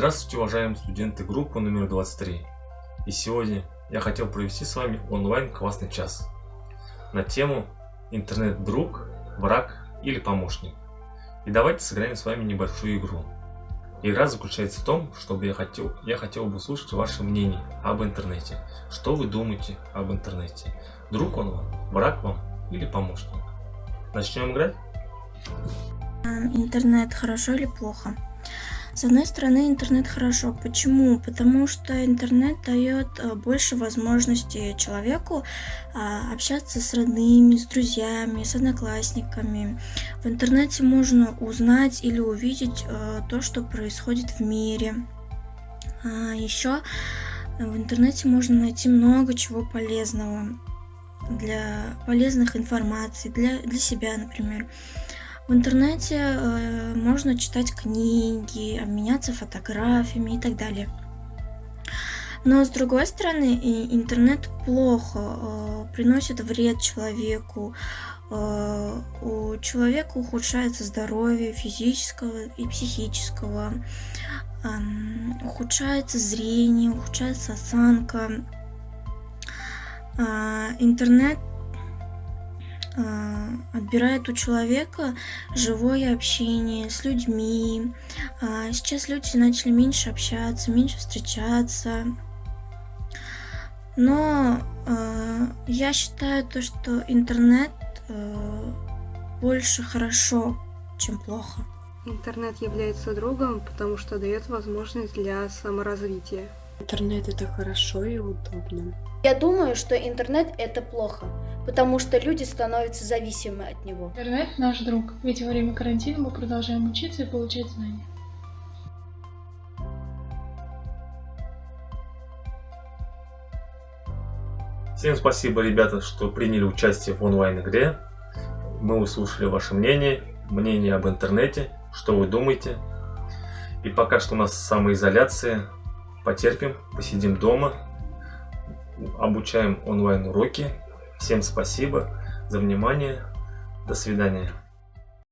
Здравствуйте, уважаемые студенты группы номер 23. И сегодня я хотел провести с вами онлайн классный час на тему интернет-друг, враг или помощник. И давайте сыграем с вами небольшую игру. Игра заключается в том, чтобы я хотел бы услышать ваше мнение об интернете. Что вы думаете об интернете? Друг он вам, враг вам или помощник? Начнем играть? Интернет хорошо или плохо? С одной стороны, интернет хорошо. Почему? Потому что интернет дает больше возможностей человеку общаться с родными, с друзьями, с одноклассниками. В интернете можно узнать или увидеть то, что происходит в мире. Еще в интернете можно найти много чего полезного, для полезных информаций, для себя, например. В интернете можно читать книги, обменяться фотографиями и так далее. Но с другой стороны, интернет плохо, приносит вред человеку. У человека ухудшается здоровье физического и психического, ухудшается зрение, ухудшается осанка. Интернет отбирает у человека живое общение с людьми. Сейчас люди начали меньше общаться, меньше встречаться. Но я считаю то, что интернет больше хорошо, чем плохо. Интернет является другом, потому что дает возможность для саморазвития. Интернет — это хорошо и удобно. Я думаю, что интернет – это плохо, потому что люди становятся зависимы от него. Интернет – наш друг, ведь во время карантина мы продолжаем учиться и получать знания. Всем спасибо, ребята, что приняли участие в онлайн-игре. Мы услышали ваше мнение об интернете, что вы думаете. И пока что у нас самоизоляция. Потерпим, посидим дома, обучаем онлайн-уроки. Всем спасибо за внимание. До свидания.